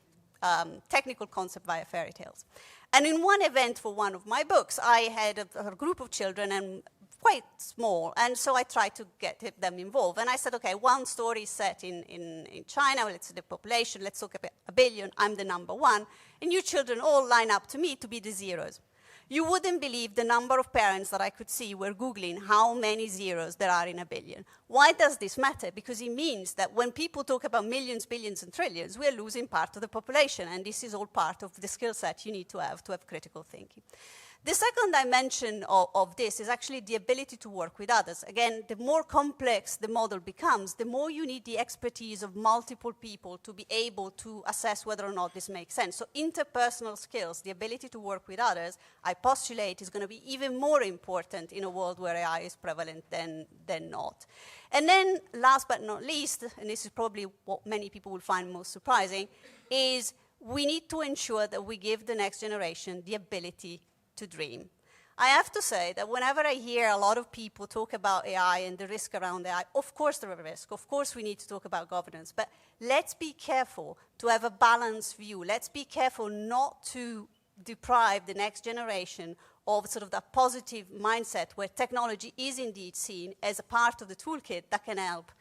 technical concept via fairy tales. And in one event for one of my books, I had a group of children and quite small, and so I tried to get them involved. And I said, okay, one story is set in China, let's say the population, let's talk about 1 billion, I'm the number one, and you children all line up to me to be the zeros. You wouldn't believe the number of parents that I could see were Googling how many zeros there are in 1 billion. Why does this matter? Because it means that when people talk about millions, billions, and trillions, we're losing part of the population, and this is all part of the skill set you need to have critical thinking. The second dimension of this is actually the ability to work with others. Again, the more complex the model becomes, the more you need the expertise of multiple people to be able to assess whether or not this makes sense. So interpersonal skills, the ability to work with others, I postulate is going to be even more important in a world where AI is prevalent than not. And then last but not least, and this is probably what many people will find most surprising, is we need to ensure that we give the next generation the ability to dream. I have to say that whenever I hear a lot of people talk about AI and the risk around AI, of course there are risks, of course we need to talk about governance, but let's be careful to have a balanced view. Let's be careful not to deprive the next generation of sort of that positive mindset where technology is indeed seen as a part of the toolkit that can help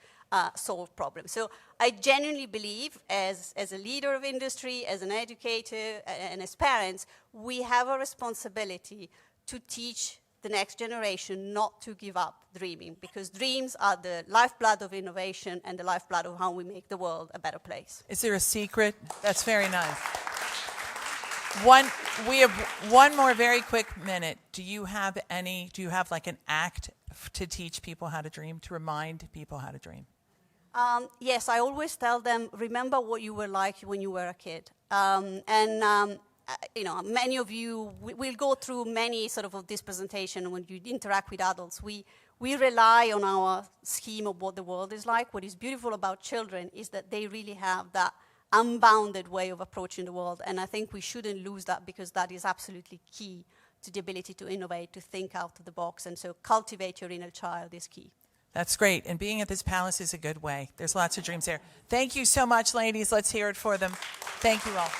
solve problems. So I genuinely believe, as a leader of industry, as an educator, and as parents, we have a responsibility to teach the next generation not to give up dreaming, because dreams are the lifeblood of innovation and the lifeblood of how we make the world a better place. Is there a secret? That's very nice. We have one more very quick minute. Do you have like an act to teach people how to dream, to remind people how to dream? Yes, I always tell them, remember what you were like when you were a kid. You know, many of you will go through many sort of this presentation when you interact with adults. We rely on our scheme of what the world is like. What is beautiful about children is that they really have that unbounded way of approaching the world. And I think we shouldn't lose that, because that is absolutely key to the ability to innovate, to think out of the box. And so cultivate your inner child is key. That's great. And being at this palace is a good way. There's lots of dreams there. Thank you so much, ladies. Let's hear it for them. Thank you all.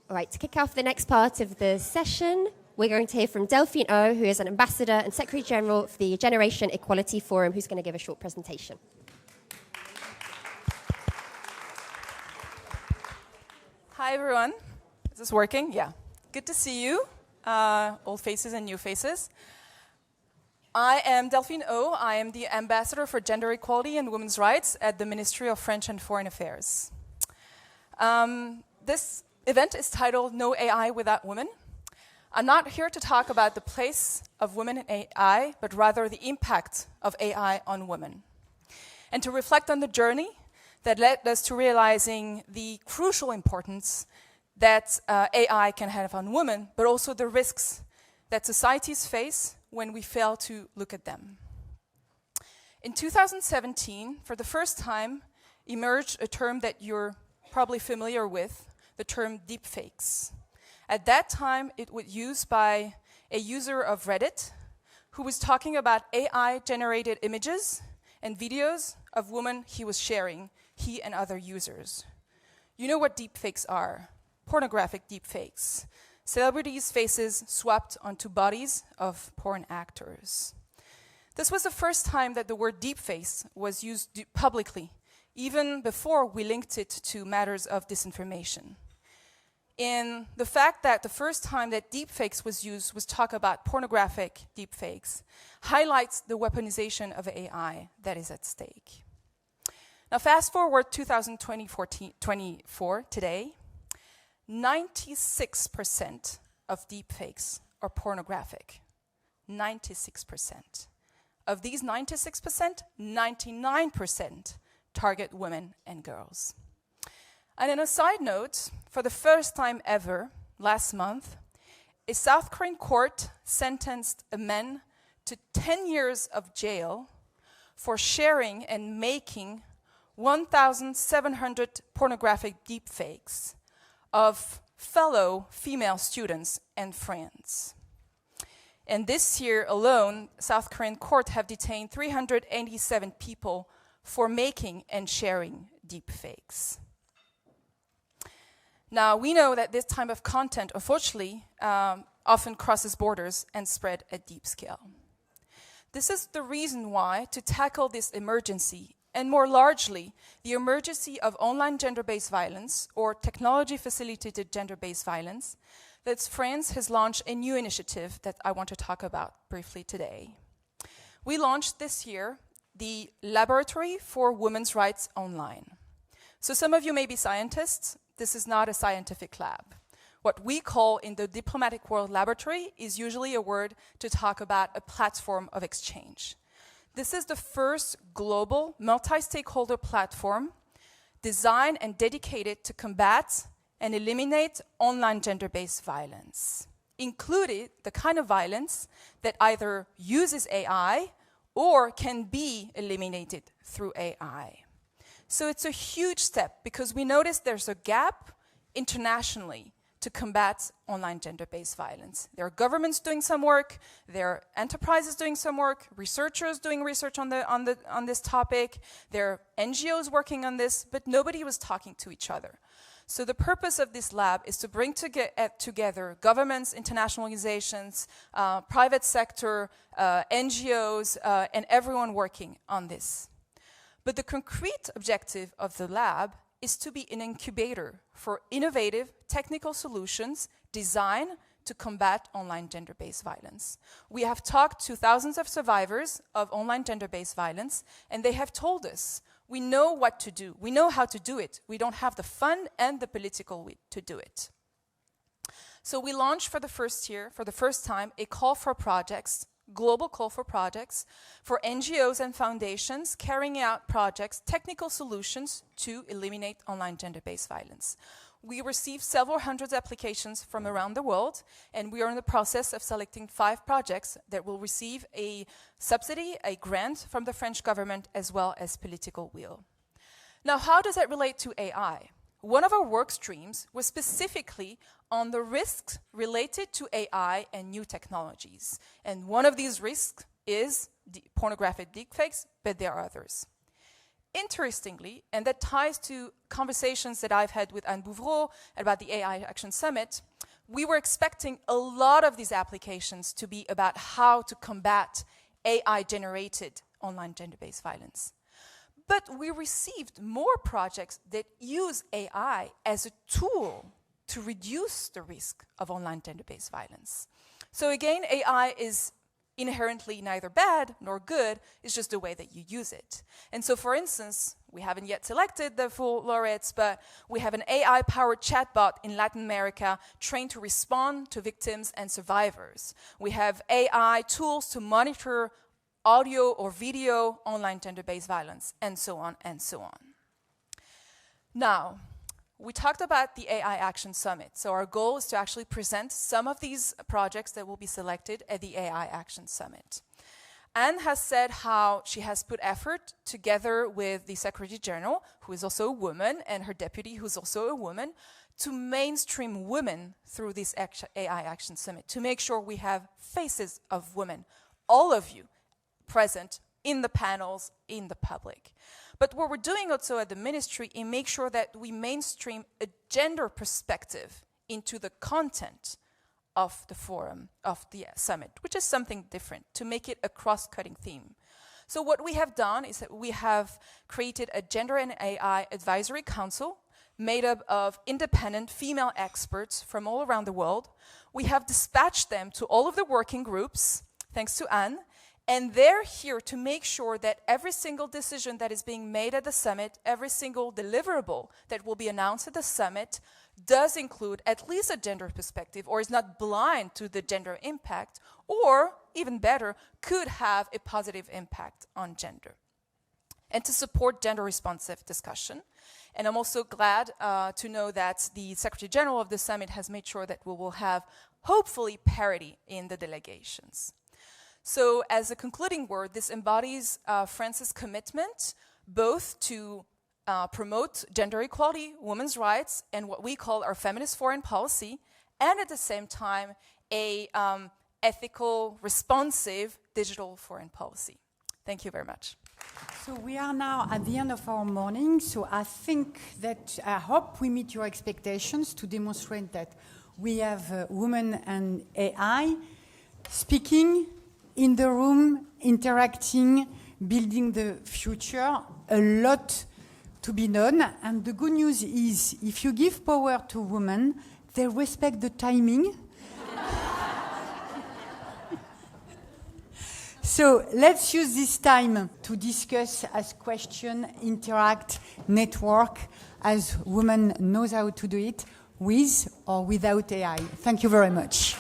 All right, to kick off the next part of the session, we're going to hear from Delphine O, who is an ambassador and Secretary General for the Generation Equality Forum, who's going to give a short presentation. Hi, everyone. Is this working? Yeah. Good to see you, old faces and new faces. I am Delphine O. I am the Ambassador for Gender Equality and Women's Rights at the Ministry of French and Foreign Affairs. This event is titled No AI Without Women. I'm not here to talk about the place of women in AI, but rather the impact of AI on women, and to reflect on the journey that led us to realizing the crucial importance that AI can have on women, but also the risks that societies face when we fail to look at them. In 2017, for the first time, emerged a term that you're probably familiar with, the term deepfakes. At that time, it was used by a user of Reddit who was talking about AI-generated images and videos of women he was sharing, he and other users. You know what deepfakes are? Pornographic deepfakes. Celebrities' faces swapped onto bodies of porn actors. This was the first time that the word deepfakes was used publicly, even before we linked it to matters of disinformation. In the fact that the first time that deepfakes was used was talk about pornographic deepfakes highlights the weaponization of AI that is at stake. Now fast forward 2024 today, 96% of deepfakes are pornographic. 96%. Of these 96%, 99% target women and girls. And on a side note, for the first time ever, last month, a South Korean court sentenced a man to 10 years of jail for sharing and making 1,700 pornographic deepfakes of fellow female students and friends. And this year alone, South Korean court have detained 387 people for making and sharing deepfakes. Now, we know that this type of content, unfortunately, often crosses borders and spread at deep scale. This is the reason why, to tackle this emergency, and more largely, the emergency of online gender-based violence, or technology-facilitated gender-based violence, that France has launched a new initiative that I want to talk about briefly today. We launched this year the Laboratory for Women's Rights Online. So some of you may be scientists. This is not a scientific lab. What we call in the diplomatic world laboratory is usually a word to talk about a platform of exchange. This is the first global multi-stakeholder platform designed and dedicated to combat and eliminate online gender-based violence, including the kind of violence that either uses AI or can be eliminated through AI. So it's a huge step because we notice there's a gap internationally to combat online gender-based violence. There are governments doing some work, there are enterprises doing some work, researchers doing research on this topic, there are NGOs working on this, but nobody was talking to each other. So the purpose of this lab is to bring together governments, international organizations, private sector, NGOs, and everyone working on this. But the concrete objective of the lab is to be an incubator for innovative technical solutions designed to combat online gender-based violence. We have talked to thousands of survivors of online gender-based violence, and they have told us, we know what to do, we know how to do it, we don't have the fund and the political will to do it. So we launched for the first time, a call for projects, global call for projects for NGOs and foundations carrying out projects, technical solutions to eliminate online gender-based violence. We received several hundred applications from around the world, and we are in the process of selecting 5 projects that will receive a subsidy, a grant from the French government, as well as political will. Now, how does that relate to AI? One of our work streams was specifically on the risks related to AI and new technologies. And one of these risks is pornographic deepfakes, but there are others. Interestingly, and that ties to conversations that I've had with Anne Bouverot about the AI Action Summit, we were expecting a lot of these applications to be about how to combat AI-generated online gender-based violence. But we received more projects that use AI as a tool to reduce the risk of online gender-based violence. So again, AI is inherently neither bad nor good, it's just the way that you use it. And so for instance, we haven't yet selected the full laureates, but we have an AI-powered chatbot in Latin America trained to respond to victims and survivors. We have AI tools to monitor audio or video online gender-based violence, and so on and so on. Now, we talked about the AI Action Summit. So our goal is to actually present some of these projects that will be selected at the AI Action Summit. Anne has said how she has put effort together with the Secretary General, who is also a woman, and her deputy, who's also a woman, to mainstream women through this AI Action Summit, to make sure we have faces of women, all of you, present in the panels, in the public. But what we're doing also at the ministry is make sure that we mainstream a gender perspective into the content of the forum, of the summit, which is something different, to make it a cross-cutting theme. So what we have done is that we have created a Gender and AI Advisory Council made up of independent female experts from all around the world. We have dispatched them to all of the working groups, thanks to Anne, and they're here to make sure that every single decision that is being made at the summit, every single deliverable that will be announced at the summit, does include at least a gender perspective, or is not blind to the gender impact, or, even better, could have a positive impact on gender. And to support gender-responsive discussion. And I'm also glad to know that the Secretary General of the summit has made sure that we will have, hopefully, parity in the delegations. So as a concluding word, this embodies France's commitment both to promote gender equality, women's rights, and what we call our feminist foreign policy, and at the same time, a ethical, responsive digital foreign policy. Thank you very much. So we are now at the end of our morning, so I hope we meet your expectations to demonstrate that we have women and AI speaking in the room, interacting, building the future, a lot to be done. And the good news is, if you give power to women, they respect the timing. So let's use this time to discuss, ask questions, interact, network, as women knows how to do it, with or without AI. Thank you very much.